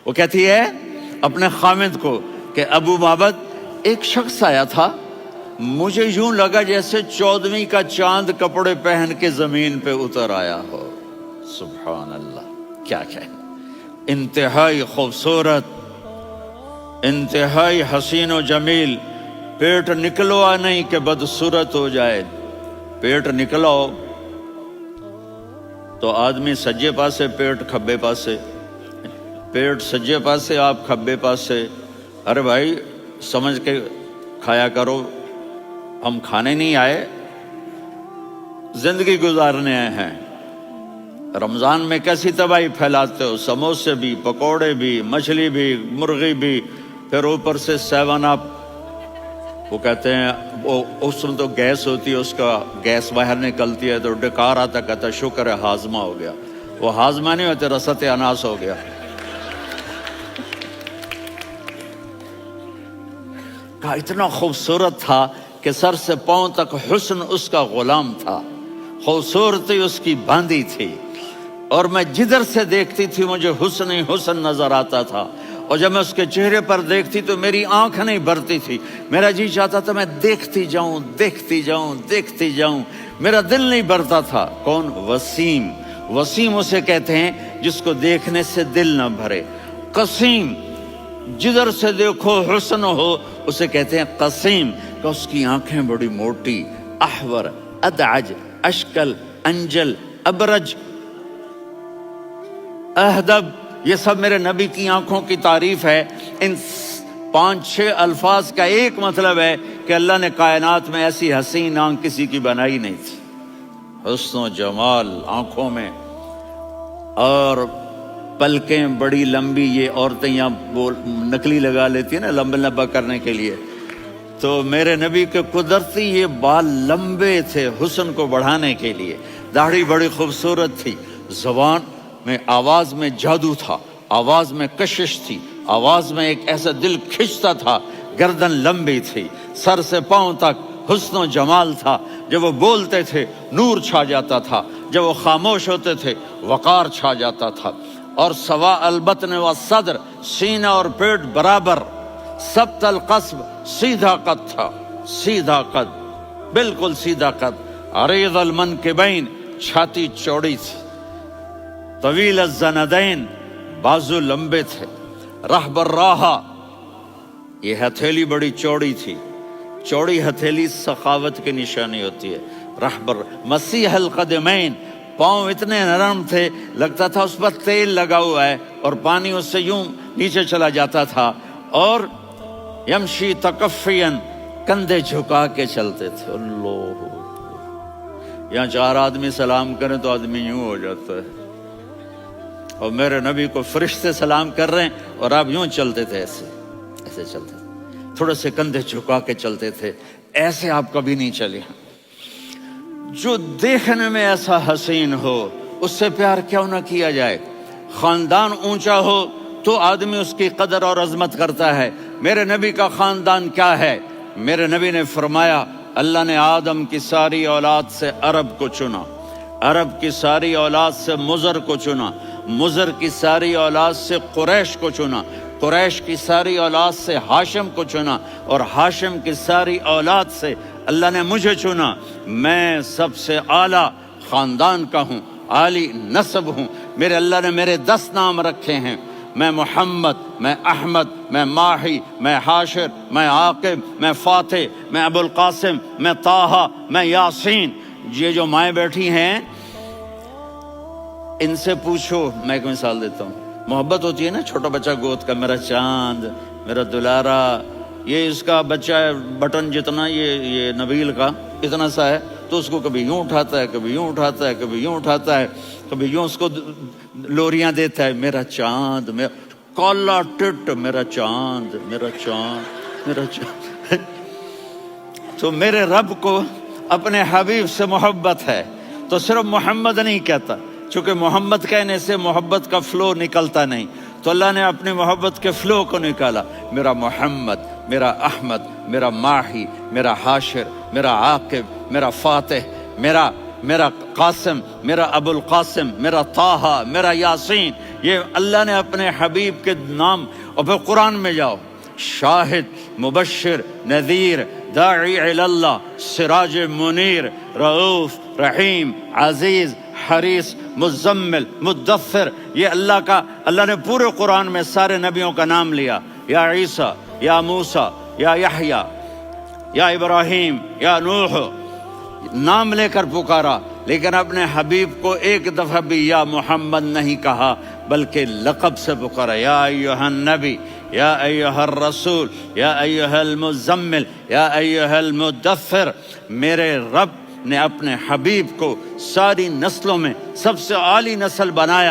وہ کہتی ہے اپنے خامد کو کہ ابو معبد ایک شخص آیا تھا، مجھے یوں لگا جیسے 14ویں کا چاند کپڑے پہن کے زمین پہ اتر آیا ہو۔ سبحان اللہ، کیا انتہائی خوبصورت، انتہائی حسین و جمیل، پیٹ نکلوا نہیں کہ بدصورت ہو جائے۔ پیٹ نکلاؤ تو آدمی سجے پاسے پیٹ کھبے پاسے، پیٹ سجے پاسے آپ کھبے پاسے۔ ارے بھائی سمجھ کے کھایا کرو، ہم کھانے نہیں آئے، زندگی گزارنے آئے ہیں۔ رمضان میں کیسی تباہی پھیلاتے ہو، سموسے بھی، پکوڑے بھی، مچھلی بھی، مرغی بھی، پھر اوپر سے 7 اپ۔ وہ کہتے ہیں وہ اس میں تو گیس ہوتی ہے، اس کا گیس باہر نکلتی ہے تو ڈکار آتا، کہتا شکر ہے ہاضمہ ہو گیا۔ وہ ہاضمہ نہیں ہوتے، رسط اناس ہو گیا۔ کہا اتنا خوبصورت تھا کہ سر سے پاؤں تک حسن اس کا غلام تھا، خوبصورتی اس کی باندھی تھی، اور میں جدھر سے دیکھتی تھی مجھے حسن ہی حسن نظر آتا تھا، اور جب میں اس کے چہرے پر دیکھتی تو میری آنکھ نہیں بھرتی تھی، میرا جی چاہتا تھا میں دیکھتی جاؤں دیکھتی جاؤں دیکھتی جاؤں، میرا دل نہیں بھرتا تھا۔ کون؟ وسیم۔ وسیم اسے کہتے ہیں جس کو دیکھنے سے دل نہ بھرے۔ قسیم، جدھر سے دیکھو حسن ہو، اسے کہتے ہیں قسیم، کہ اس کی آنکھیں بڑی موٹی، احور، ادعج، اشکل، انجل، ابرج، اہدب، یہ سب میرے نبی کی آنکھوں کی تعریف ہے۔ ان 5-6 الفاظ کا ایک مطلب ہے کہ اللہ نے کائنات میں ایسی حسین آنکھ کسی کی بنائی نہیں تھی۔ حسن و جمال آنکھوں میں، اور پلکیں بڑی لمبی، یہ عورتیں یہاں نکلی لگا لیتی ہیں نا لمبا لمبا کرنے کے لیے، تو میرے نبی کے قدرتی یہ بال لمبے تھے حسن کو بڑھانے کے لیے۔ داڑھی بڑی خوبصورت تھی، زبان میں، آواز میں جادو تھا، آواز میں کشش تھی، آواز میں ایک ایسا دل کھنچتا تھا، گردن لمبی تھی، سر سے پاؤں تک حسن و جمال تھا۔ جب وہ بولتے تھے نور چھا جاتا تھا، جب وہ خاموش ہوتے تھے وقار چھا جاتا تھا۔ اور سوا البطن و صدر، سینہ اور پیٹ برابر، سبت القصب، سیدھا قد تھا، سیدھا قد، بالکل سیدھا قد۔ عریض المنکبین، چھاتی چوڑی تھی، طویل الزندین، بازو لمبے تھے، رحب الراحہ، یہ ہتھیلی بڑی چوڑی تھی، چوڑی ہتھیلی سخاوت کی نشانی ہوتی ہے۔ رحب مسیح القدمین، پاؤں اتنے نرم تھے لگتا تھا اس پر تیل لگا ہوا ہے، اور پانی اس سے یوں نیچے چلا جاتا تھا۔ اور یمشی تکفین، کندھے جھکا کے چلتے تھے۔ اللہ، یہاں 4 آدمی سلام کریں تو آدمی یوں ہو جاتا ہے، اور میرے نبی کو فرشتے سلام کر رہے ہیں اور آپ یوں چلتے تھے، ایسے ایسے چلتے تھے، تھوڑے سے کندھے جھکا کے چلتے تھے، ایسے آپ کبھی نہیں چلے۔ جو دیکھنے میں ایسا حسین ہو اس سے پیار کیوں نہ کیا جائے؟ خاندان اونچا ہو تو آدمی اس کی قدر اور عظمت کرتا ہے۔ میرے نبی کا خاندان کیا ہے؟ میرے نبی نے فرمایا اللہ نے آدم کی ساری اولاد سے عرب کو چنا، عرب کی ساری اولاد سے مضر کو چنا، مضر کی ساری اولاد سے قریش کو چنا، قریش کی ساری اولاد سے ہاشم کو چنا، اور ہاشم کی ساری اولاد سے اللہ نے مجھے چنا۔ میں سب سے اعلیٰ خاندان کا ہوں، عالی نسب ہوں۔ میرے اللہ نے میرے 10 نام رکھے ہیں، میں محمد، میں احمد، میں ماہی، میں حاشر، میں عاقب، میں فاتح، میں ابو القاسم، میں طٰہٰ، میں یاسین۔ یہ جو مائیں بیٹھی ہیں ان سے پوچھو، میں ایک مثال دیتا ہوں، محبت ہوتی ہے نا چھوٹا بچہ گود کا، میرا چاند، میرا دلارا، یہ اس کا بچہ ہے بٹن جتنا، یہ نبیل کا اتنا سا ہے، تو اس کو کبھی یوں اٹھاتا ہے، کبھی یوں اٹھاتا ہے، کبھی یوں اٹھاتا ہے، کبھی یوں اس کو لوریاں دیتا ہے، میرا چاند، میرا کالا ٹٹ، میرا چاند، میرا چاند، میرا چاند۔ تو میرے رب کو اپنے حبیب سے محبت ہے تو صرف محمد نہیں کہتا، چونکہ محمد کہنے سے محبت کا فلو نکلتا نہیں، تو اللہ نے اپنی محبت کے فلو کو نکالا۔ میرا محمد، میرا احمد، میرا ماہی، میرا حاشر، میرا عاقب، میرا فاتح، میرا قاسم، میرا ابو القاسم، میرا طٰہٰ، میرا یاسین۔ یہ اللہ نے اپنے حبیب کے نام، اور پھر قرآن میں جاؤ، شاہد، مبشر، نذیر، داعی الی اللہ، سراج منیر، رؤوف، رحیم، عزیز، حریص، مزمل، مدثر، یہ اللہ نے پورے قرآن میں سارے نبیوں کا نام لیا، یا عیسیٰ، یا موسیٰ، یا یحییٰ، یا ابراہیم، یا نوح، نام لے کر پکارا، لیکن اپنے حبیب کو ایک دفعہ بھی یا محمد نہیں کہا، بلکہ لقب سے پکارا، یا ایھا النبی، یا ایھا الرسول، یا ایھا المزمل، یا ایھا المدثر۔ میرے رب نے اپنے حبیب کو ساری نسلوں میں سب سے اعلی نسل بنایا۔